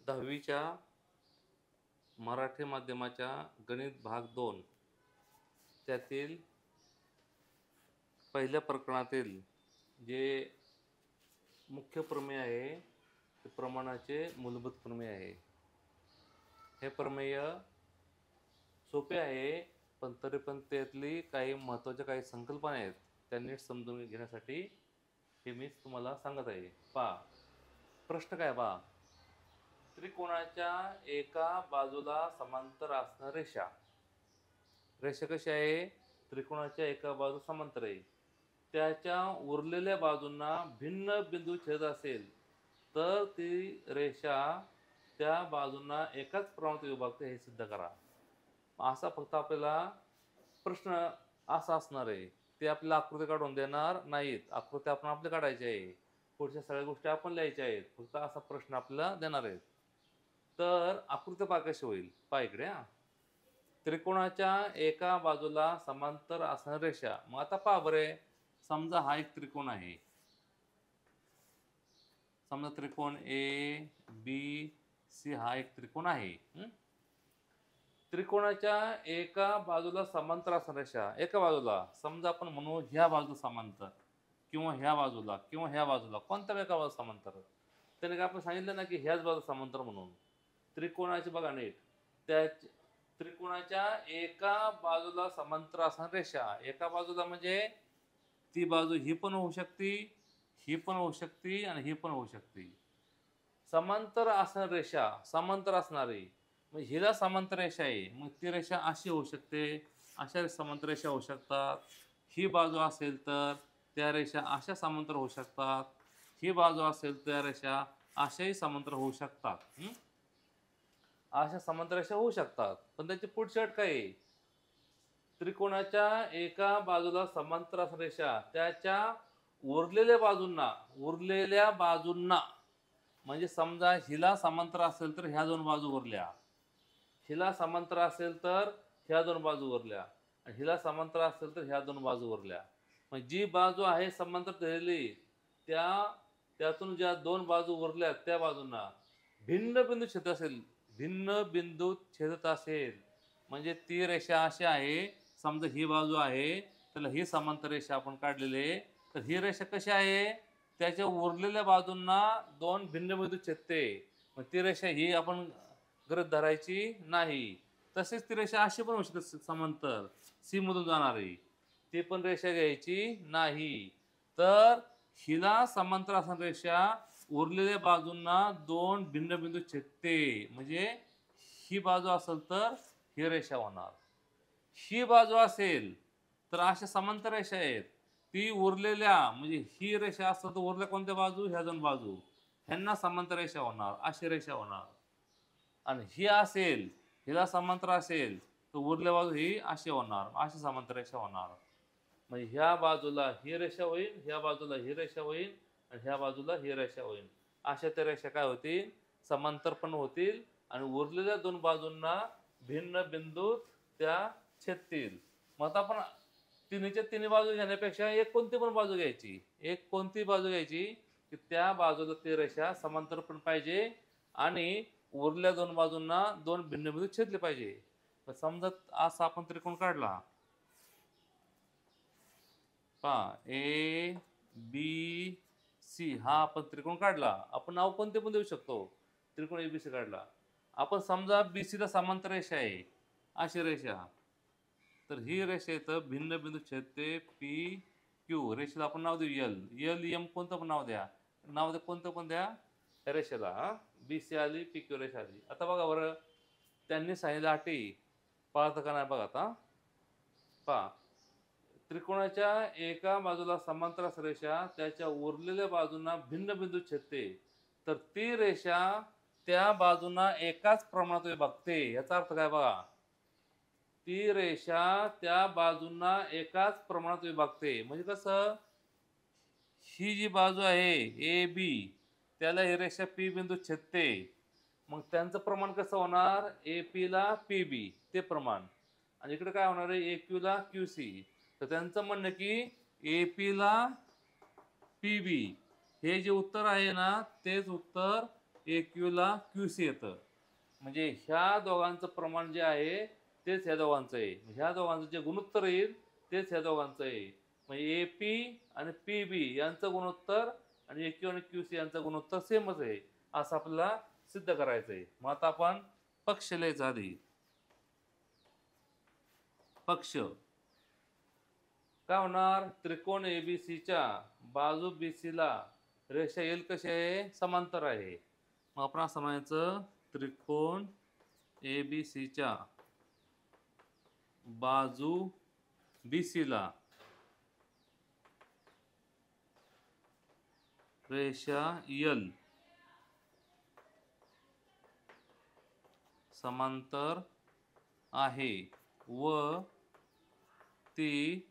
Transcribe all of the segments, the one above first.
10वीच्या मराठी माध्यमाच्या गणित भाग 2 त्यातील पहिल्या प्रकरणातील जे मुख्य प्रमेय आहे ते प्रमाणाचे मूलभूत प्रमेय आहे. हे प्रमेय सोपे आहे, पण तरी पण त्यातली काही महत्त्वाच्या काही संकल्पना आहेत त्या नीट समजून घेण्यासाठी हे मी तुम्हाला सांगत आहे. पहा, प्रश्न काय पहा. त्रिकोणाच्या एका बाजूला समांतर असणारी रेषा. रेषा कशी आहे? त्रिकोणाच्या एका बाजू समांतर आहे. त्याच्या उरलेल्या बाजूंना भिन्न बिंदू छेद असेल तर ती रेषा त्या बाजूंना एकाच प्रमाणात विभागते हे सिद्ध करा. असा फक्त आपल्याला प्रश्न असा असणार आहे. ते आपल्याला आकृती काढून देणार नाहीत. आकृती आपण आपल्या काढायची आहे. पुढच्या सगळ्या गोष्टी आपण लिहायच्या आहेत. फक्त असा प्रश्न आपल्याला देणार आहेत. तर आकृती पहा कशी होईल. पहा इकडे हा. त्रिकोणाच्या एका बाजूला समांतर असणारी रेषा. मग आता पहा बरे, समजा हा एक त्रिकोण आहे. समजा त्रिकोण ABC हा एक त्रिकोण आहे. त्रिकोणाच्या एका बाजूला समांतर असणारी रेषा. एका बाजूला समजा आपण म्हणू ह्या बाजू समांतर किंवा ह्या बाजूला किंवा ह्या बाजूला, कोणत्या एका बाजू समांतर. त्याने काय आपण सांगितलं ना की ह्याच बाजू समांतर म्हणून. त्रिकोणाची बघा नीट, त्या त्रिकोणाच्या एका बाजूला समांतर असणारी रेषा. एका बाजूला म्हणजे ती बाजू ही पण होऊ शकते, ही पण होऊ शकते आणि ही पण होऊ शकते. समांतर असणारी रेषा, समांतर असणारी मग हिला समांतर रेषा आहे. मग ती रेषा अशी होऊ शकते, अशा समांतर रेषा होऊ शकतात. ही बाजू असेल तर त्या रेषा अशा समांतर होऊ शकतात. ही बाजू असेल तर रेषा अशाही समांतर होऊ शकतात. अशा समांतर रेषा होऊ शकतात. पण त्याची पुढची अट काय आहे? त्रिकोणाच्या एका बाजूला समांतर असणारी रेषा त्याच्या उरलेल्या बाजूंना म्हणजे समजा हिला समांतर असेल तर ह्या दोन बाजू उरल्या, हिला समांतर असेल तर ह्या दोन बाजू उरल्या, आणि हिला समांतर असेल तर ह्या दोन बाजू उरल्या. मग जी बाजू आहे समांतर धरलेली त्यातून ज्या दोन बाजू उरल्या त्या बाजूंना भिन्न बिंदू छेदत असेल, भिन्न बिंदू छेदत असेल म्हणजे ती रेषा अशी आहे. समजा ही बाजू आहे, त्याला ही समांतर रेषा आपण काढलेली आहे. तर ही रेषा कशी आहे? त्याच्या उरलेल्या बाजूंना दोन भिन्न बिंदू छेदते. मग ती रेषा ही आपण गृहीत धरायची नाही. तसेच ती रेषा अशी पण होऊ शकते समांतर, सी मधून जाणारी, ती पण रेषा घ्यायची नाही. तर हिला समांतर असणारी रेषा उरलेल्या बाजूंना दोन भिन्न बिंदू छेदते. म्हणजे ही बाजू असेल तर ही रेषा होणार, ही बाजू असेल तर अशा समांतर रेषा आहेत. ती उरलेल्या म्हणजे ही रेषा असेल तर उरल्या कोणत्या बाजू? ह्या दोन बाजू, ह्यांना समांतर रेषा होणार, अशी रेषा होणार. आणि ही असेल, हिला समांतर असेल तर उरल्या बाजू ही अशी होणार, अशी समांतर रेषा होणार. म्हणजे ह्या बाजूला ही रेषा होईल, ह्या बाजूला ही रेषा होईल आणि ह्या बाजूला ही रेषा होईल. अशा त्या रेषा काय होतील? समांतर पण होतील आणि उरलेल्या दोन बाजूंना भिन्न बिंदू त्या छेदतील. मग आता आपण तिन्हीच्या तिन्ही बाजू घेण्यापेक्षा एक कोणती पण बाजू घ्यायची, एक कोणती बाजू घ्यायची की त्या बाजूला ती रेषा समांतर पण पाहिजे आणि उरल्या दोन बाजूंना दोन भिन्न बिंदू छेदले पाहिजे. समजा असा आपण त्रिकोण काढला. पहा ABC हा आपण त्रिकोण काढला. आपण नाव कोणते पण देऊ शकतो. त्रिकोण ABC काढला. आपण समजा BC ला समांतर रेषा आहे, अशी रेषा. तर ही रेषा येतं भिन्न बिंदू छेदते PQ. रेषेला आपण नाव देऊ LM कोणतं पण नाव द्या. नाव द्या कोणतं पण द्या त्या रेषेला. BC आली, PQ रेषा आली. आता बघा बरं, त्यांनी सांगितलं अटी पाळतं का नाही बघा आता. पहा, त्रिकोणाच्या एका बाजूला समांतर असणारी रेषा त्याच्या उरलेल्या बाजूंना भिन्न बिंदू छेदते. तर ती रेषा त्या बाजूंना एकाच प्रमाणात विभागते. याचा अर्थ काय बघा, ती रेषा त्या बाजूंना एकाच प्रमाणात विभागते. म्हणजे कसं, ही जी बाजू आहे AB त्याला ही रेषा P बिंदू छेदते. मग त्यांचं प्रमाण कसं होणार? AP ला PB ते प्रमाण, आणि इकडे काय होणार आहे? AQ ला QC. तर त्यांचं म्हणणं की AP ला PB हे जे उत्तर आहे ना, तेच उत्तर AQ ला QC येतं. म्हणजे ह्या दोघांचं प्रमाण जे आहे तेच ह्या दोघांचं आहे. ह्या दोघांचं जे गुणोत्तर येईल तेच ह्या दोघांचं आहे. म्हणजे AP आणि PB यांचं गुणोत्तर आणि AQ आणि QC यांचं गुणोत्तर सेमच आहे असं आपल्याला सिद्ध करायचं आहे. मग आता आपण पक्ष लिहायचं आधी. पक्ष काय होणार? त्रिकोण ABCच्या बाजू BC ला रेषा L कशी आहे? समांतर आहे. मग आपण असं म्हणायचं, त्रिकोण ABCच्या बाजू BC ला रेषा L समांतर आहे व ती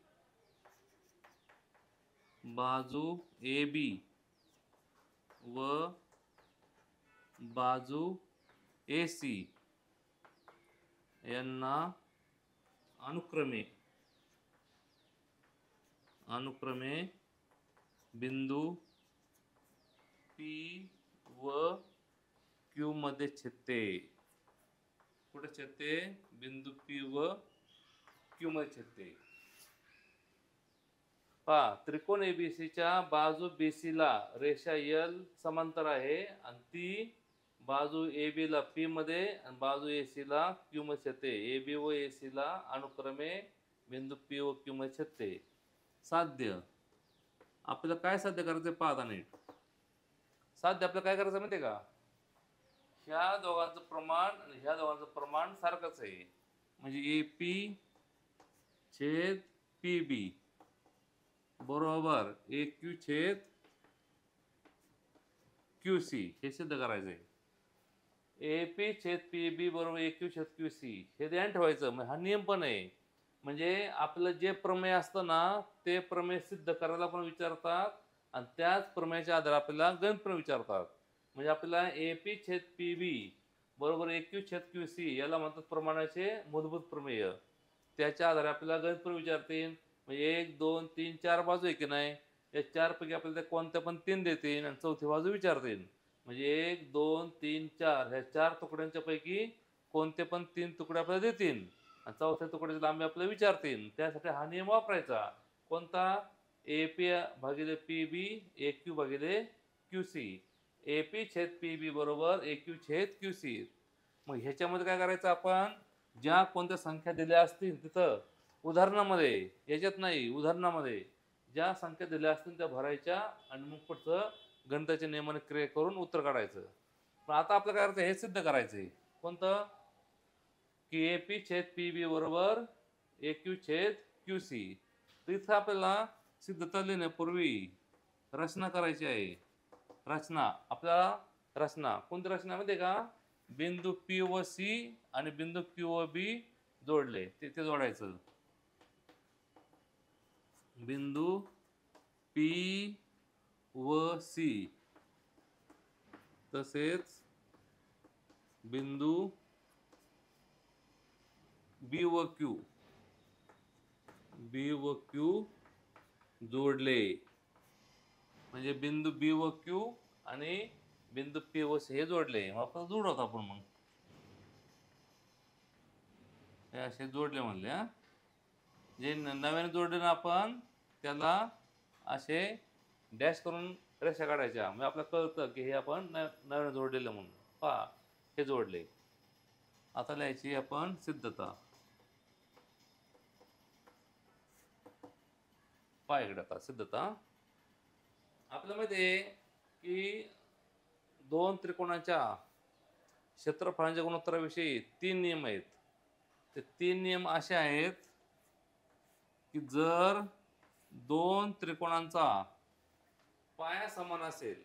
बाजू AB व बाजू AC यांना अनुक्रमे बिंदू P व Q मध्ये छेदते. कुठे छेदते? बिंदू P व Q मध्ये छेदते. पहा, त्रिकोण ABCच्या बाजू BC ला रेषा L समांतर आहे आणि ती बाजू AB ला P मध्ये आणि बाजू AC ला Q मध्ये छेदते. AB व AC ला अनुक्रमे बिंदू P व Q मध्ये छेदते. साध्य आपल्याला काय साध्य करायचं? पाहता नीट. साध्य आपल्याला काय करायचं माहिती का? ह्या दोघांचं प्रमाण आणि ह्या दोघांचं प्रमाण सारखंच आहे. म्हणजे AP छेद PB बरोबर AQ छेद QC हे सिद्ध करायचं आहे. AP छेद PB बरोबर AQ छेद QC हे ध्यान ठेवायचं. म्हणजे हा नियम पण आहे. म्हणजे आपलं जे प्रमेय असतं ना ते प्रमेय सिद्ध करायला पण विचारतात आणि त्याच प्रमेयाच्या आधारे आपल्याला गणित पण विचारतात. म्हणजे आपल्याला AP छेद PB बरोबर AQ छेद QC याला म्हणतात प्रमाणाचे मूलभूत प्रमेय. त्याच्या आधारे आपल्याला गणित पण विचारतील. म्हणजे 1 2 3 4 बाजू आहे की नाही, या 4 पैकी आपल्याला कोणत्या पण 3 देतील आणि चौथी बाजू विचारतील. म्हणजे 1 2 3 4 ह्या 4 तुकड्यांच्या पैकी कोणते पण 3 तुकडे आपल्याला देतील आणि चौथ्या तुकड्याची लांबी आपल्याला विचारतील. त्यासाठी हा नियम वापरायचा. कोणता? AP भागिले PB AQ भागिले QC. AP छेद PB बरोबर AQ छेद QC. मग ह्याच्यामध्ये काय करायचं? आपण ज्या कोणत्या संख्या दिल्या असतील तिथं उदाहरणामध्ये, याच्यात नाही, उदाहरणामध्ये ज्या संख्या दिल्या असतील त्या भरायच्या आणि मग पुढचं गणिताच्या नियमाने क्रिया करून उत्तर काढायचं. पण आता आपल्याला काय करायचं? हे सिद्ध करायचंय. कोणतं? की AP छेद PB बरोबर AQ छेद QC. तर इथं आपल्याला सिद्धता लिहिण्यापूर्वी रचना करायची आहे. रचना आपल्याला कोणती रचना माहिती का? बिंदू P व C आणि बिंदू Q व B जोडले ते जोडायचं. बिंदू P व C तसेच बिंदू B व Q जोडले. म्हणजे बिंदू B व Q आणि बिंदू P व C हे जोडले. मग आपण जोडवतो आपण मग हे असे जोडले म्हणले. जे नव्याने जोडले ना आपण त्याला असे डॅश करून रेषा काढायच्या. म्हणजे आपल्याला कळतं की हे आपण नव्याने जोडलेलं म्हणून. पहा, हे जोडले. आता लिहायची आपण सिद्धता. पहा इकडे आता सिद्धता. आपल्याला माहिती आहे की दोन त्रिकोणाच्या क्षेत्रफळांच्या गुणोत्तराविषयी 3 नियम आहेत. ते 3 नियम असे आहेत की जर दोन त्रिकोणांचा पाया समान असेल,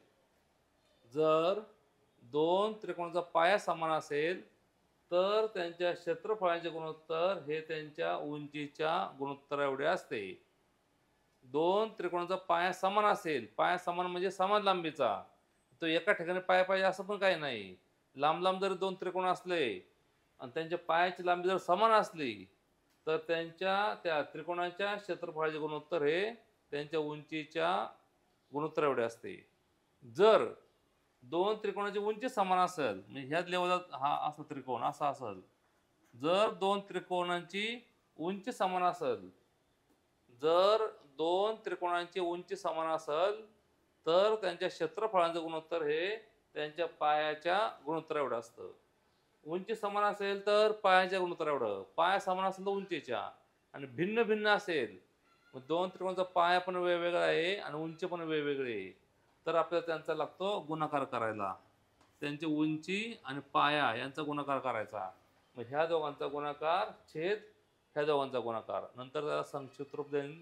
तर त्यांच्या क्षेत्रफळांचे गुणोत्तर हे त्यांच्या उंचीच्या गुणोत्तरा एवढे असते. दोन त्रिकोणाचा पाया समान असेल, पाया समान म्हणजे समान लांबीचा, तो एका ठिकाणी पाया पाहिजे असं पण काही नाही. लांब लांब जर दोन त्रिकोण असले आणि त्यांच्या पायाची लांबी जर समान असली तर त्या त्रिकोणाच्या क्षेत्रफळाचे गुणोत्तर हे त्यांच्या उंचीच्या गुणोत्तर एवढे असते. जर दोन त्रिकोणाची उंची समान असेल म्हणजे ह्याच लेवलात हा असा त्रिकोण असा असेल, जर दोन त्रिकोणांची उंची समान असेल, जर दोन त्रिकोणांची उंची समान असेल तर त्यांच्या क्षेत्रफळांचं गुणोत्तर हे त्यांच्या पायाच्या गुणोत्तर एवढं असतं. उंची समान असेल तर पायाच्या गुणोत्तर एवढं, पाया समान असेल तर उंचीच्या, आणि भिन्न भिन्न असेल मग दोन त्रिकोणाचा पाया पण वेगवेगळा आहे आणि उंची पण वेगवेगळी आहे, तर आपल्याला त्यांचा लागतो गुणाकार करायला. त्यांची उंची आणि पाया यांचा गुणाकार करायचा. मग ह्या दोघांचा गुणाकार छेद ह्या दोघांचा गुणाकार, नंतर त्याला संक्षिप्त रूप देऊन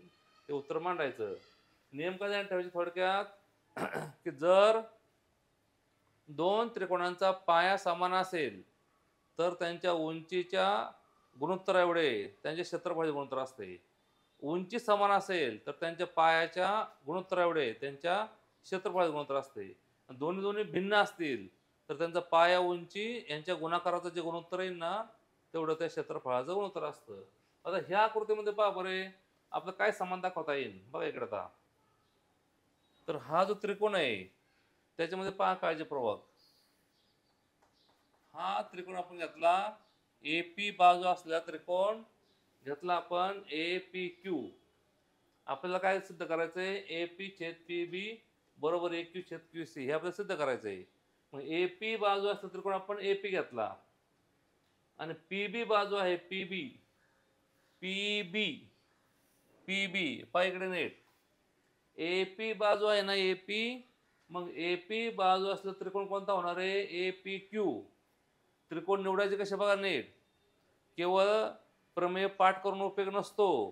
ते उत्तर मांडायचं. नियम काय ध्यानात ठेवायचे थोडक्यात की जर दोन त्रिकोणांचा पाया समान असेल तर त्यांच्या उंचीच्या गुणोत्तर एवढे त्यांचे क्षेत्रफळाचे गुणोत्तर असते. उंची समान असेल तर त्यांच्या पायाच्या गुणोत्तर एवढे त्यांच्या क्षेत्रफळाचे गुणोत्तर असते. दोन्ही दोन्ही भिन्न असतील तर त्यांचा पाया उंची यांच्या गुणाकाराचं जे गुणोत्तर येईल ना तेवढं त्या क्षेत्रफळाचं गुणोत्तर असतं. आता ह्या आकृतीमध्ये पहा बरे आपलं काय समान दाखवता येईल बघा इकडे आता. तर हा जो त्रिकोण आहे त्याच्यामध्ये पहा काळजीपूर्वक, हा त्रिकोण आपण घेतला, AP बाजू असलेला त्रिकोण घेतला आपण APQ. आपल्याला काय सिद्ध करायचंय, AP छेद PB बरोबर AQ छेद QC हे आपल्याला सिद्ध करायचंय. मग AP बाजू असलेला त्रिकोण आपण AP घेतला आणि PB बाजू आहे PB, पहा इकडे नीट, AP बाजू आहे ना AP, मग AP बाजू असलेला त्रिकोण कोणता होणार आहे, APQ. त्रिकोण निवडायचे कसे बघा नीट, केवळ प्रमेय पाठ करून उपयोग नसतो.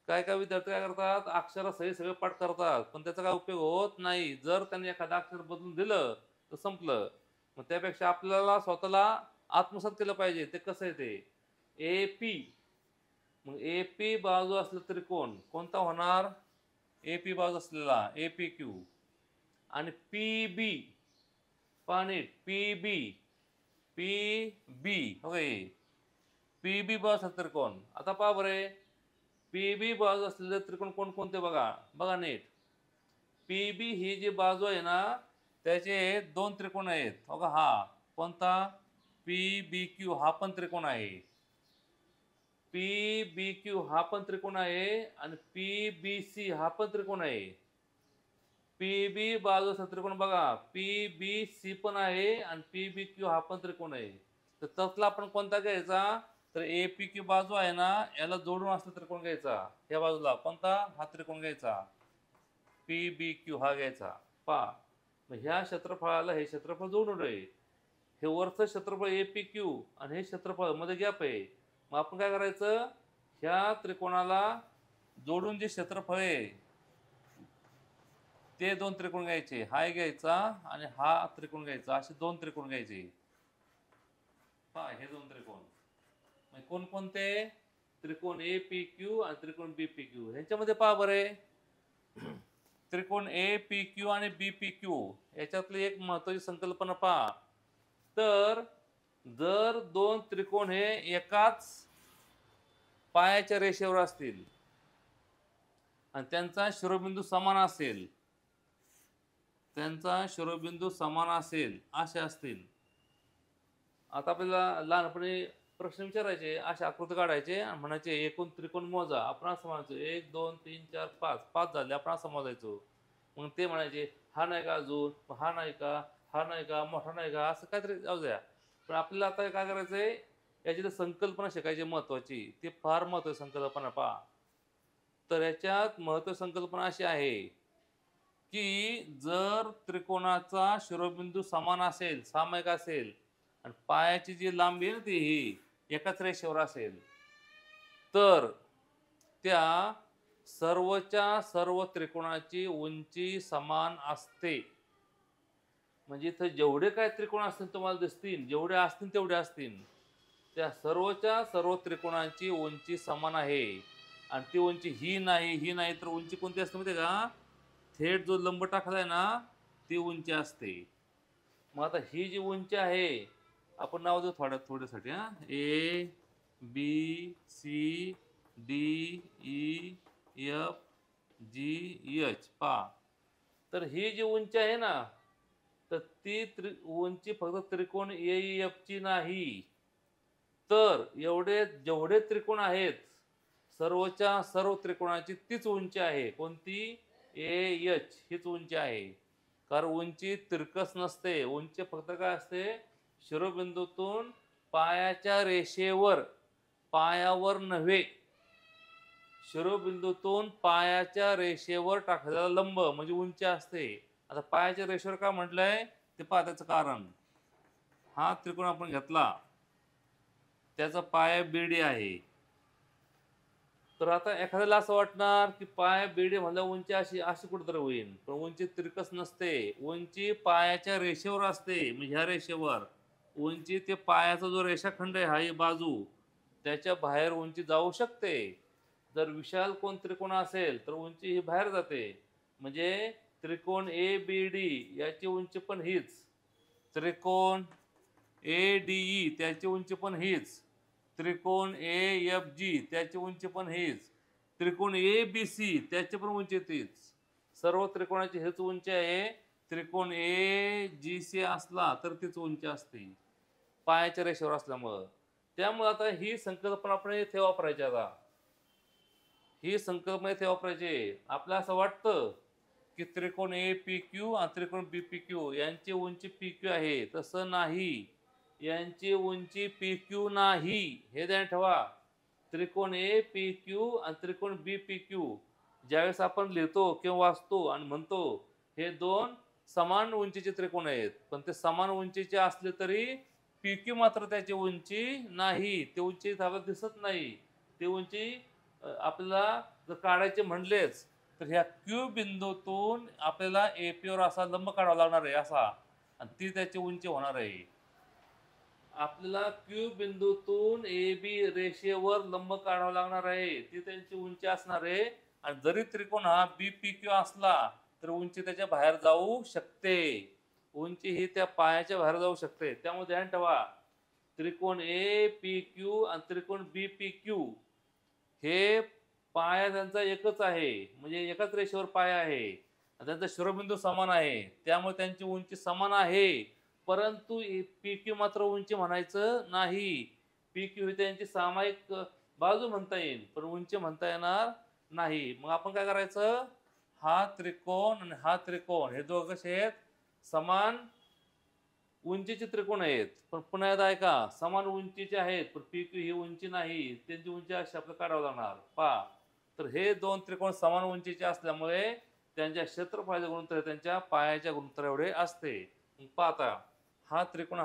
काय काय विद्यार्थी काय करतात, अक्षरासहित सगळे पाठ करतात पण त्याचा काय उपयोग होत नाही. जर त्यांनी एखादं अक्षर बदलून दिलं तर संपलं. मग त्यापेक्षा आपल्याला स्वतःला आत्मसात केलं पाहिजे. ते कसं आहे ते AP, मग AP बाजू असलेला त्रिकोण कोणता होणार, AP बाजू असलेला APQ. आणि PB पाणी PB होय, PB बाजू असलेला त्रिकोण. आता पहा बरे PB बाजू असलेले त्रिकोण कोणकोणते बघा, बघा नीट. PB ही जी बाजू आहे ना त्याचे दोन त्रिकोण आहेत बघा, हा कोणता PBQ हा पण त्रिकोण आहे, PBQ हा पण त्रिकोण आहे आणि PBC हा पण त्रिकोण आहे. PB बाजूचा त्रिकोण बघा PBC पण आहे आणि PBQ हा पण त्रिकोण आहे. तर त्यातला आपण कोणता घ्यायचा, तर APQ बाजू आहे ना याला जोडून असलेला त्रिकोण घ्यायचा. या बाजूला कोणता, हा त्रिकोण घ्यायचा PBQ हा घ्यायचा. पहा मग ह्या क्षेत्रफळाला हे क्षेत्रफळ जोडून आहे, हे वरचं क्षेत्रफळ APQ आणि हे क्षेत्रफळ मध्ये गॅप आहे. मग आपण काय करायचं, ह्या त्रिकोणाला जोडून जे क्षेत्रफळ आहे ते दोन त्रिकोण घ्यायचे, हा एक घ्यायचा आणि हा त्रिकोण घ्यायचा, असे दोन त्रिकोण घ्यायचे. पहा हे दोन त्रिकोण म्हणजे कोणकोणते, त्रिकोण APQ आणि त्रिकोण BPQ. ह्याच्यामध्ये पहा बरे त्रिकोण APQ आणि BPQ याच्यातली एक महत्वाची संकल्पना पहा. तर जर दोन त्रिकोण हे एकाच पायाच्या रेषेवर असतील आणि त्यांचा शिरोबिंदू समान असेल, त्यांचा शिरोबिंदू समान असेल असे असतील. आता आपल्याला लहानपणी प्रश्न विचारायचे, अशा आकृती काढायचे आणि म्हणायचे एकूण त्रिकोण मोजा. आपण असं म्हणायचो 1 2 3 4 5, 5 झाले आपण असं मोजायचो. मग ते म्हणायचे हा नाही का अजून, हा नाही का, हा नाही का, मोठा नाही का, असं काहीतरी जाऊ द्या. पण आपल्याला आता काय करायचंय, याची संकल्पना शिकायची महत्वाची, ते फार महत्वाची संकल्पना पहा. तर याच्यात महत्वाची संकल्पना अशी आहे की जर त्रिकोणाचा शिरोबिंदू समान असेल, सामायिक असेल आणि पायाची जी लांबी आहे ना ती ही एकाच रेषेवर असेल तर त्या सर्वच्या सर्व त्रिकोणाची उंची समान असते. म्हणजे इथं जेवढे काय त्रिकोण असतील तुम्हाला दिसतील, जेवढे असतील तेवढे असतील, त्या सर्वच्या सर्व त्रिकोणांची उंची समान आहे. आणि ती उंची ही नाही तर उंची कोणती असते माहिती का, थेट जो लंब टाकलाय ना ती उंची असते. मग आता ही जी उंची आहे आपण नाव देऊ थोड्यासाठी, हा ABCDEFGH. पहा तर ही जी उंची आहे ना तर ती उंची फक्त त्रिकोण AEF ची नाही, तर जेवढे त्रिकोण आहेत सर्वच्या सर्व त्रिकोणाची तीच उंची आहे. कोणती? AH हीच उंची आहे. कारण उंची तिरकस नसते. उंची फक्त काय असते? शिरोबिंदूतून पायाच्या रेषेवर, पायावर नव्हे, शिरोबिंदूतून पायाच्या रेषेवर टाकलेला लंब म्हणजे उंची असते. आता पायाच्या रेषेवर का म्हटलंय ते पहा त्याचं कारण. हा त्रिकोण आपण घेतला, त्याचा पाया BD आहे. तर आता एखाद्याला असं वाटणार की पाय BD म्हणलं उंची अशी अशी कुठेतरी होईल, पण उंची तिरकस नसते. उंची पायाच्या रेषेवर असते. म्हणजे ह्या रेषेवर उंची ते पायाचा जो रेषाखंड आहे, हा ही बाजू, त्याच्या बाहेर उंची जाऊ शकते. जर विशाल कोण त्रिकोण असेल तर उंची ही बाहेर जाते. म्हणजे त्रिकोण ABD याची उंची पण हीच, त्रिकोण ADE त्याची उंची पण हीच, त्रिकोण AFG त्याची उंची पण हीच, त्रिकोण ABC त्याची पण उंची तीच. सर्व त्रिकोणाची हेच उंची आहे. त्रिकोण AGC असला तर तीच उंची असते पायाच्या रेषेवर असल्यामुळं. त्यामुळे आता ही संकल्पना आपण इथे वापरायची. आता ही संकल्पना इथे वापरायची. आपल्याला असं वाटतं की त्रिकोण APQ आणि त्रिकोण BPQ यांची उंची PQ आहे. तसं नाही, यांची उंची PQ नाही, हे ध्यान ठेवा. त्रिकोण APQ आणि त्रिकोण BPQ ज्यावेळेस आपण लिहितो किंवा वाचतो आणि म्हणतो हे दोन समान उंचीचे त्रिकोण आहेत, पण ते समान उंचीचे असले तरी PQ मात्र त्याची उंची नाही. ते उंची आपल्याला दिसत नाही. ती उंची आपल्याला जर काढायचे म्हणलेच तर ह्या Q बिंदूतून आपल्याला AP वर असा लंब काढावा लागणार आहे असा, आणि ती त्याची उंची होणार आहे. आपल्याला Q बिंदूतून AB रेषेवर लंब काढावा लागणार आहे, ती त्यांची उंची असणार आहे. आणि जरी त्रिकोण हा BPQ असला तर उंची त्याच्या बाहेर जाऊ शकते. उंची ही त्या पायाच्या बाहेर जाऊ शकते. त्यामुळे ध्यान ठेवा, त्रिकोण APQ आणि त्रिकोण BPQ हे पाया त्यांचा एकच आहे, म्हणजे एकाच रेषेवर पाया आहे, त्यांचा शिरोबिंदू समान आहे, त्यामुळे त्यांची उंची समान आहे. परंतु PQ मात्र उंची म्हणायचं नाही. PQ ही त्यांची सामायिक बाजू म्हणता येईल, पण उंची म्हणता येणार नाही. मग आपण काय करायचं? हा त्रिकोण आणि हा त्रिकोण हे दोघं कसे आहेत? समान उंचीचे त्रिकोण आहेत. पण पुन्हा एकदा ऐका, समान उंचीचे आहेत, पण PQ ही उंची नाही, त्यांची उंची अशी आपल्याला काढावं लागणार. पहा, तर हे दोन त्रिकोण समान उंचीचे असल्यामुळे त्यांच्या क्षेत्रफळाचे गुणोत्तर त्यांच्या पायाच्या गुणोत्तर एवढे असते. पहा आता, हा त्रिकोण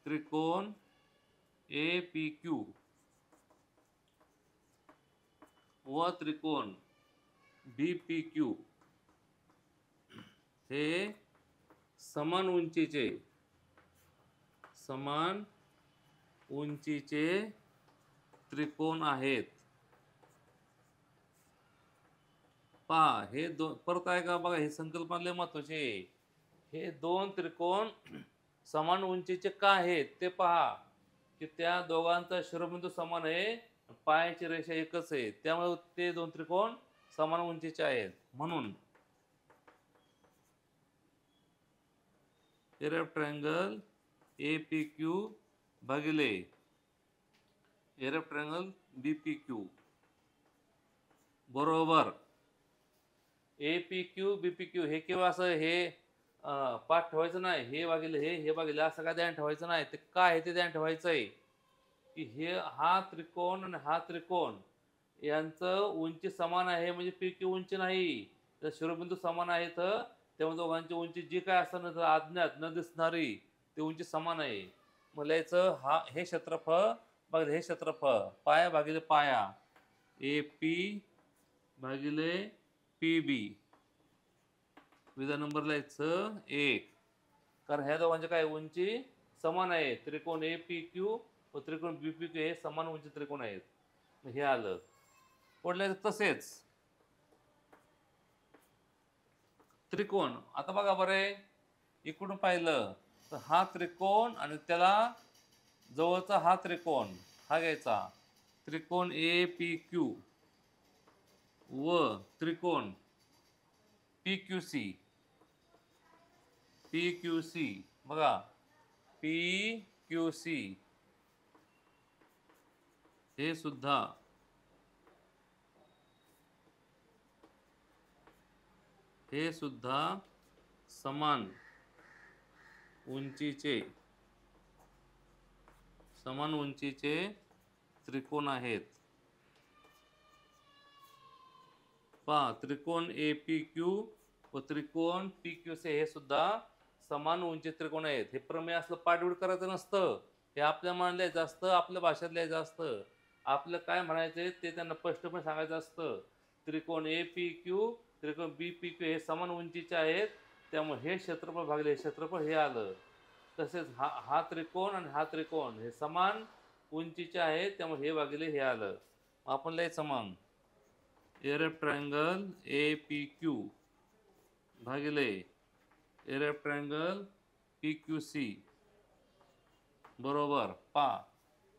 त्रिकोण APQ व त्रिकोण BPQ हे समान उंचीचे त्रिकोण आहेत. पहा, हे दोन परत आहे का बघा, हे संकल्पना लय महत्वाची आहे. हे दोन त्रिकोण समान उंचीचे का आहेत ते पहा, की त्या दोघांचा शिरोबिंदू समान आहे, पायाची रेषा एकच आहे, त्यामुळे ते दोन त्रिकोण समान उंचीचे आहेत. म्हणून एरिया ऑफ ट्रायंगल APQ भागिले एरिया ऑफ ट्रायंगल BPQ बरोबर APQ BPQ. हे किंवा असं हे पाठ ठेवायचं नाही, हे भागिले हे भागिले असं काय ध्यान ठेवायचं नाही. ते काय आहे ते ध्यान ठेवायचं आहे की हे हा त्रिकोण आणि हा त्रिकोण यांचं उंची समान आहे, म्हणजे PQ उंची नाही, तर शिरोबिंदू समान आहेत, त्यामुळे दोघांची उंची जी काय असताना अज्ञात न दिसणारी ती उंची समान आहे. मग लिहायचं हे क्षेत्रफळ भागिले हे क्षेत्रफळ, पाया भागिले पाया, AP भागिले PB. विधा नंबर लिहायचं 1, कारण ह्या दोघांची काय उंची समान आहे. त्रिकोण APQ व त्रिकोण BPQ हे समान उंची त्रिकोण आहेत. हे आलं. पुढलं तसेच त्रिकोण. आता बघा बरे, इकडून पाहिलं तर हा त्रिकोण आणि त्याला जवळचा हा त्रिकोण, हा घ्यायचा त्रिकोण APQ व त्रिकोण PQC. पी क्यू सी बघा, पी क्यू सी हे सुद्धा समान उंचीचे त्रिकोण आहेत. पहा, त्रिकोण ए पी क्यू व त्रिकोण पी क्यू सी हे सुद्धा समान उंची त्रिकोण आहेत. हे प्रमेय असलं पाठवड करायचं नसतं, हे आपल्या मनात लिहायचं असतं, आपल्या भाषेत लिहायचं असतं. आपलं काय म्हणायचं ते त्यांना स्पष्टपणे सांगायचं असतं. त्रिकोण ए पी क्यू त्रिकोण बी पी क्यू हे समान उंचीचे आहेत, त्यामुळे हे क्षेत्रफळ भागले हे क्षेत्रफळ हे आलं. तसेच हा त्रिकोण आणि हा त्रिकोण हे समान उंचीचे आहेत, त्यामुळे हे भागिले हे आलं. आपण लिहायचं मग area triangle A P Q भागिले area triangle P Q C बरोबर पा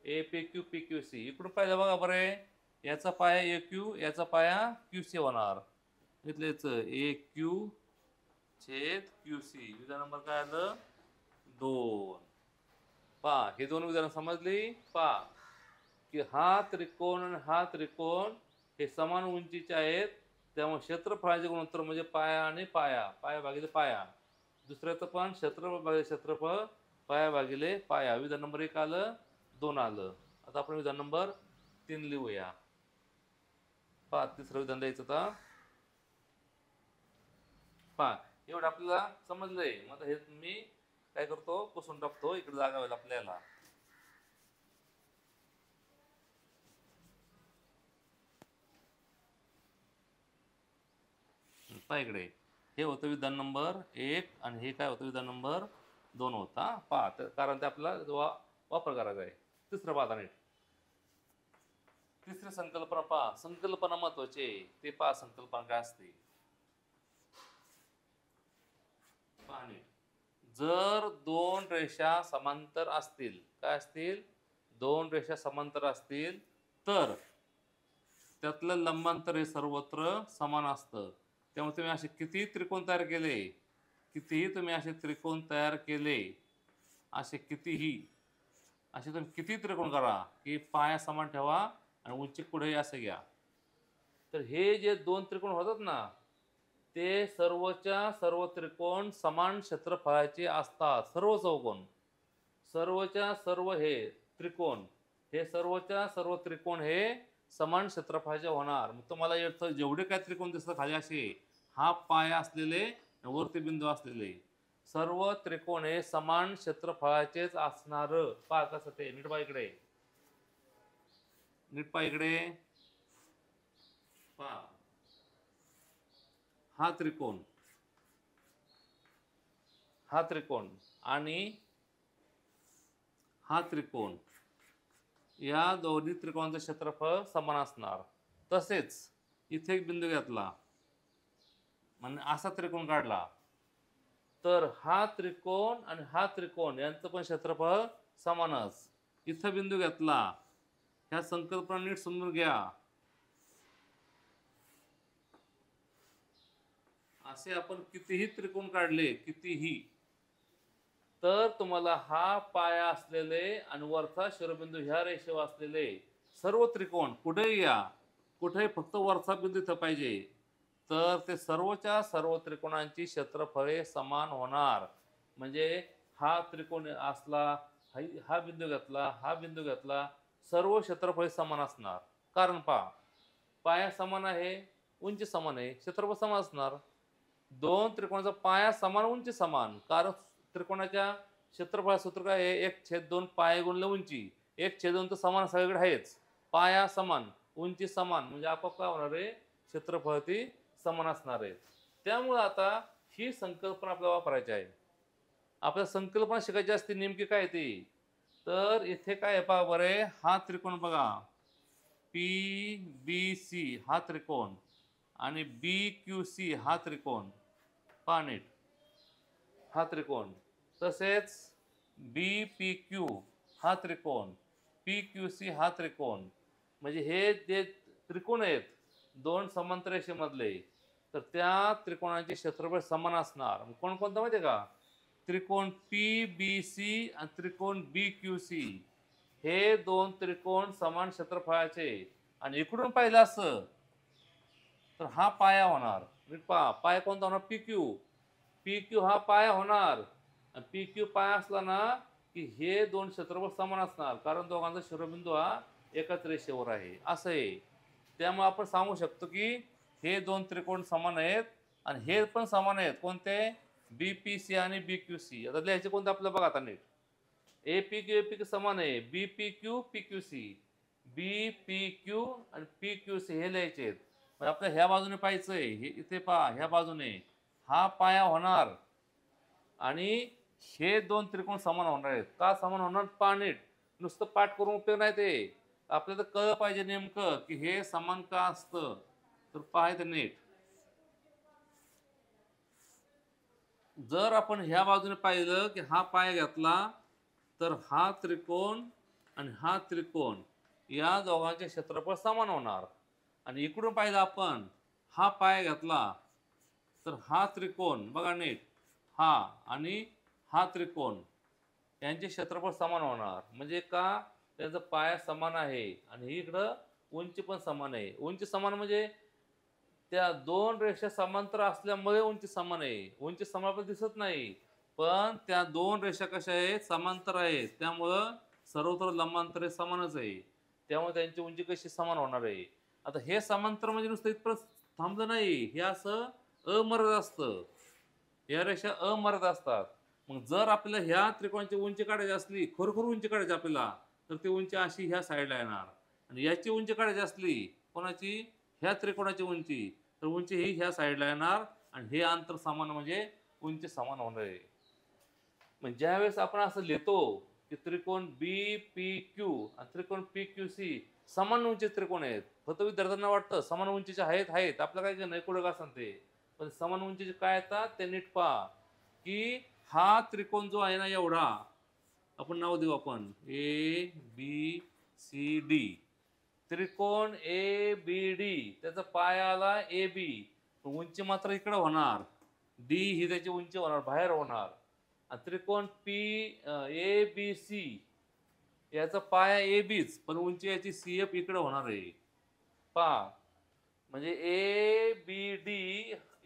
A P Q P Q C. इकडून पाहिलं बघा बरे, याचा पाया ए क्यू, याचा पाया क्यू सी होणार. इथलेच ए क्यू छेद क्यू सी. उदाहरण नंबर काय आलं 2. पा हे दोन उदाहरण समजली. पा की हा त्रिकोण आणि हा त्रिकोण हे समान उंचीचे आहेत, त्यामुळे क्षेत्रफळाचे गुणोत्तर म्हणजे पाया आणि पाया, पाया भागिले पाया. दुसऱ्याचं पण क्षेत्रफळ भागिले क्षेत्रफळ, पाया भागिले पाया. विधान नंबर 1 आलं, 2 आलं. आता आपण विधान नंबर 3 लिहूया. पहा तिसरं विधान द्यायचं आता. पहा एवढं आपल्याला समजलंय. मग हे मी काय करतो, पुसून टाकतो, इकडे जागा होईल आपल्याला. पहा इकडे हे होतं विधान नंबर 1 आणि हे काय होतं विधान नंबर 2 होता. पहा कारण ते आपल्याला वापर करायचा आहे. तिसरं पाहता नीट. तिसरी संकल्पना पहा. संकल्पना महत्वाची, ते पहा संकल्पना काय असते. पहा नीट. जर दोन रेषा समांतर असतील, काय असतील, दोन रेषा समांतर असतील, तर त्यातलं लंबांतर हे सर्वत्र समान असतं. त्यामुळे तुम्ही असे किती त्रिकोण तयार केले, कितीही तुम्ही असे त्रिकोण तयार केले, असे तुम्ही किती त्रिकोण करा की पाया समान ठेवा आणि उंची पुढे असं घ्या, तर हे जे दोन त्रिकोण होतात ना, ते सर्वच्या सर्व त्रिकोण समान क्षेत्रफळाचे असतात. सर्व चौकोन, सर्वच्या सर्व हे त्रिकोण, हे सर्वच्या सर्व त्रिकोण हे समान क्षेत्रफळाचे होणार. मग तुम्हाला जेवढे काय त्रिकोण दिसतात खाली असे, हा पाया असलेले वरती बिंदू असलेले सर्व त्रिकोण हे समान क्षेत्रफळाचेच असणार. पहा कसं ते, नीट पहा इकडे, नीट पहा इकडे. पहा हा त्रिकोण आणि हा त्रिकोण, या दोन्ही त्रिकोणाचं क्षेत्रफळ समान असणार. तसेच इथे एक बिंदू घेतला म्हणजे असा त्रिकोण काढला, तर हा त्रिकोण आणि हा त्रिकोण यांचं पण क्षेत्रफळ समानच. इथं बिंदू घेतला, ह्या संकल्पना नीट समजून घ्या. असे आपण कितीही त्रिकोण काढले, कितीही, तर तुम्हाला हा पाया असलेले आणि वरचा शिरोबिंदू ह्या रेषेवर असलेले सर्व त्रिकोण कुठेही या, कुठेही फक्त वरचा बिंदू इथं पाहिजे, तर ते सर्वच्या सर्व त्रिकोणांची क्षेत्रफळे समान होणार. म्हणजे हा त्रिकोण असला, हा बिंदू घेतला, हा बिंदू घेतला, सर्व क्षेत्रफळे समान असणार. कारण पहा, पाया समान आहे, उंची समान आहे, क्षेत्रफळ समान असणार. दोन त्रिकोणाचा पाया समान, उंची समान, कारण त्रिकोणाच्या क्षेत्रफळ सूत्र काय आहे, 1/2 पाया गुणिले उंची. 1/2 तर समान सगळीकडे आहेच, पाया समान उंची समान, म्हणजे आपोआप काय होणार आहे, क्षेत्रफळ ती समान असणार आहे. त्यामुळे आता ही संकल्पना आपल्याला वापरायची आहे. आपल्याला संकल्पना शिकायची असते नेमकी काय ती. तर इथे काय आहे पहा बरे, हा त्रिकोण बघा, पी बी सी हा त्रिकोण आणि बी क्यू सी हा त्रिकोण. पहा नीट, हा त्रिकोण. तसेच बी पी क्यू हा त्रिकोण, पी क्यू सी हा त्रिकोण. म्हणजे हे जे त्रिकोण आहेत दोन समांतर रेषेमधले, तर त्या त्रिकोणाचे क्षेत्रफळ समान असणार. कोणकोणतं माहिती आहे का, त्रिकोण PBC आणि त्रिकोण BQC हे दोन त्रिकोण समान क्षेत्रफळाचे, आणि इकडून पाहिलं असं तर हा पाया होणार. नीट पहा, पाया कोणता होणार? PQ हा पाया होणार. आणि PQ पाया असला ना की हे दोन क्षेत्रफळ समान असणार, कारण दोघांचा शिरोबिंदू हा एकाच रेषेवर आहे, असं आहे. त्यामुळे आपण सांगू शकतो की हे दोन त्रिकोण समान आहेत आणि हे पण समान आहेत. कोणते? BPC आणि BQC. आता लिहायचे कोणते आपल्याला बघा आता नीट. APQ समान आहे. BPQ BPQ आणि PQC हे लिहायचे आहेत. आपल्याला ह्या बाजूने पाहायचंय, हे इथे पहा, ह्या बाजूने हा पाया होणार आणि हे दोन त्रिकोण समान होणार आहेत. का समान होणार? पहा नीट. नुसतं पाठ करून उपयोग नाही, ते आपल्याला कळलं पाहिजे नेमकं की हे समान का असतं. तर पाहायचं नीट. जर आपण ह्या बाजूने पाहिलं की हा पाया घेतला तर हा त्रिकोण आणि हा त्रिकोण या दोघांचे क्षेत्रफळ समान होणार. आणि इकडून पाहिलं आपण, हा पाया घेतला तर हा त्रिकोण बघा नीट, हा आणि हा त्रिकोण यांचे क्षेत्रफळ समान होणार. म्हणजे का? त्यांचा पाया समान आहे आणि इकडं उंची पण समान आहे. उंची समान म्हणजे त्या दोन रेषा समांतर असल्यामुळे उंची समान आहे. उंची समान पण दिसत नाही, पण त्या दोन रेषा कशा आहेत? समांतर आहेत. त्यामुळं सर्वत्र लंबांतरे समानच आहे. त्यामुळे त्यांची उंची कशी समान होणार आहे. आता हे समांतर म्हणजे नुसतं इथपर्यंत थांबलं नाही, हे असं अमर्याद असतं. या रेषा अमर्याद असतात. मग जर आपल्याला ह्या त्रिकोणाची उंची काढायची असली, खरोखर उंची काढायची आपल्याला, तर ती उंची अशी ह्या साईडला येणार. आणि याची उंची काढायची असली, कोणाची? ह्या त्रिकोणाची उंची, तर उंची ही ह्या साईडला येणार आणि हे अंतर समान म्हणजे उंची समान होणार आहे. म्हणजे ज्यावेळेस आपण असं लिहितो की त्रिकोण BPQ आणि त्रिकोण PQC समान उंची त्रिकोण आहेत, फक्त विद्यार्थ्यांना वाटतं समान उंचीचे आहेत, आपलं काय नाही कुठं का सांगते, पण समान उंचीचे काय येतात ते नीट पहा. की हा त्रिकोण जो आहे ना एवढा, आपण नाव देऊ आपण ABCD. त्रिकोण ABD त्याचा पाया आला AB, उंची मात्र इकडे होणार. D ही त्याची उंची होणार, बाहेर होणार. आणि त्रिकोण ABC याचा पाया ABच, पण उंची याची CF इकडे होणार आहे. पहा, म्हणजे ABD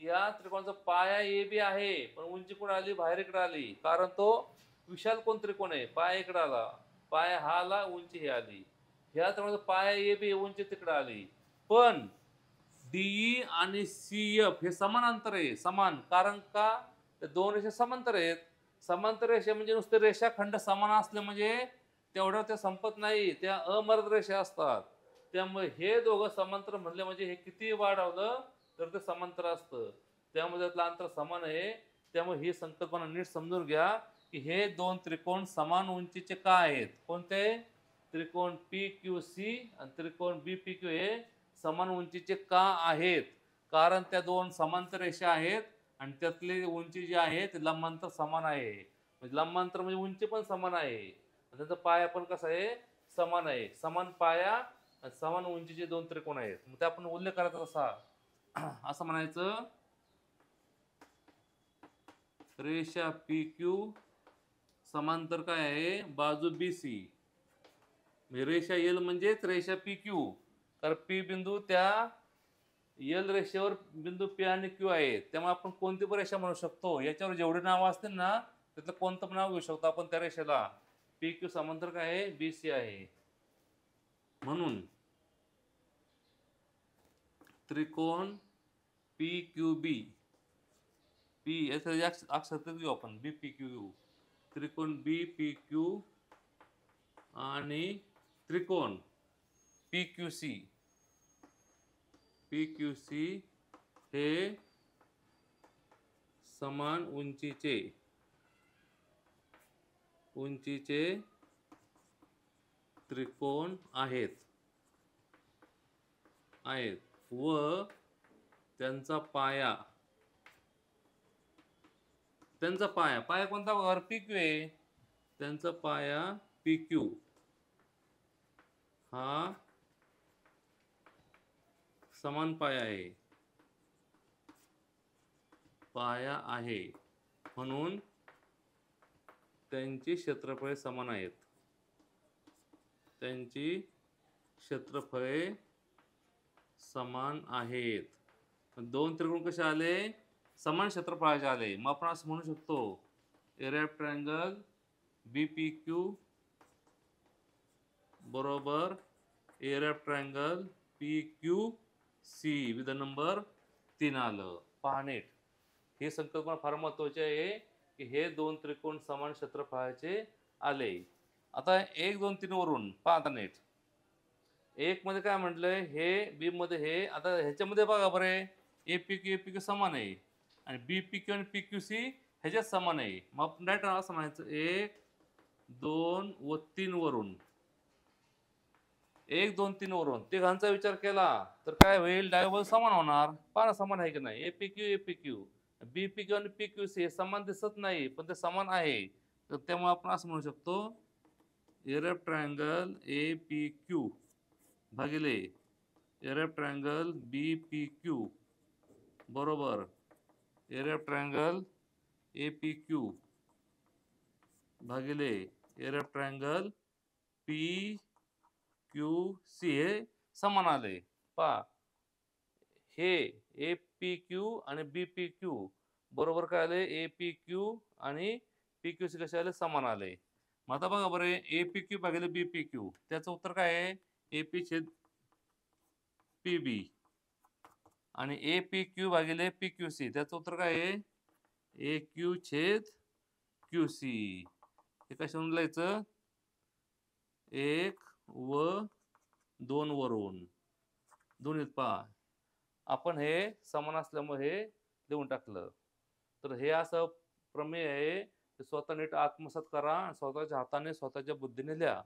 या त्रिकोणाचा पाया AB आहे, पण उंची कुठे आली? बाहेर इकडे आली, कारण तो विशाल कोण त्रिकोण आहे. पाया इकडे आला, पाया हा आला, उंची ही आली. ह्या त्रिकोणाचा पाया AB, उंची तिकडे आली. पण DE आणि CF हे समान अंतर आहे, समान. कारण का? ते दोन रेषा समांतर आहेत. समांतर रेषा म्हणजे नुसते रेषाखंड समान असले म्हणजे तेवढं ते संपत नाही, त्या अमर्याद रेषा असतात. त्यामुळे हे दोघं समांतर म्हणले म्हणजे हे किती वाढवलं तर ते समांतर असतं. त्यामुळे त्यातलं अंतर समान आहे. त्यामुळे ही संकल्पना नीट समजून घ्या की हे दोन त्रिकोण समान उंचीचे का आहेत. कोणते? त्रिकोण PQC आणि त्रिकोण BPQ हे समान उंचीचे का आहेत? कारण त्या दोन समांतर रेषा आहेत आणि त्यातली उंची जी आहे ते लंबांतर समान आहे. म्हणजे लंबांतर म्हणजे उंची पण समान आहे. त्याचा पाया पण कसा आहे? समान आहे. समान पाया आणि समान उंचीचे दोन त्रिकोण आहेत. मग ते आपण उल्लेख करायचा कसा? असं म्हणायचं, रेषा PQ समांतर काय आहे? बाजू BC. रेषा L म्हणजेच रेषा PQ. तर P बिंदू त्या L रेषेवर बिंदू P आणि Q आहे. त्यामुळे आपण कोणती पण रेषा म्हणू शकतो. याच्यावर जेवढे नाव असतील ना त्यातलं कोणतं पण नाव घेऊ शकतो आपण त्या रेषेला. PQ समांतर काय आहे? BC आहे. म्हणून त्रिकोण PQB, P याचं अक्षर घेऊ आपण, BPQ. त्रिकोण BPQ आणि त्रिकोण PQC हे समान उंचीचे त्रिकोण आहेत व त्यांचा पाया कोणता? PQ आहे. त्यांचा पाया PQ हा समान पाया आहे. म्हणून त्यांची क्षेत्रफळे समान आहेत. त्यांची क्षेत्रफळे समान आहेत. दोन त्रिकोण कसे आले? समान क्षेत्रफळाचे आले. मग आपण असं म्हणू शकतो एरिया ऑफ ट्रायंगल BPQ बरोबर area of triangle PQC with number 3 आलं. पहा नीट, ही संकल्पना फार महत्वाची आहे की हे दोन त्रिकोण समान क्षेत्रफळाचे आले. आता 1 2 3 वरून पहा आता नीट. 1 मध्ये काय म्हटलंय? हे बी मध्ये हे. आता ह्याच्यामध्ये बघा बरे, APQ समान आहे आणि BPQ आणि PQC ह्याच्यात समान आहे. मग आपण डायरेक्ट असं म्हणायचं 1 2 व 3 वरून 1 2 3 वरून तिघांचा विचार केला तर काय होईल? डायव्हर्ल समान होणार. पहा समान आहे की नाही? APQ BPQ आणि PQC हे समान दिसत नाही पण ते समान आहे. तर त्यामुळे आपण असं म्हणू शकतो एरिया ऑफ ट्रायंगल APQ भागिले एरिया ऑफ ट्रायंगल BPQ बरोबर एरिया ऑफ ट्रायंगल APQ भागिले एरिया ऑफ ट्रायंगल PQC हे समान आले. पहा हे APQ आणि BPQ बरोबर काय आले? APQ आणि PQC कसे आले? समान आले. मग आता बघा बरे, APQ भागिले BPQ त्याचं उत्तर काय आहे? AP छेद PB आणि APQ भागिले PQC त्याचं उत्तर काय आहे? AQ छेद QC. हे कशावरून लिहायचं? 1 व 2 वरून दोन्हीत पहा आपण हे समान असल्यामुळे हे देऊन टाकलं. तर हे असं प्रमेय आहे, ते स्वतः नीट आत्मसात करा, स्वतःच्या हाताने स्वतःच्या बुद्धीने लिहा.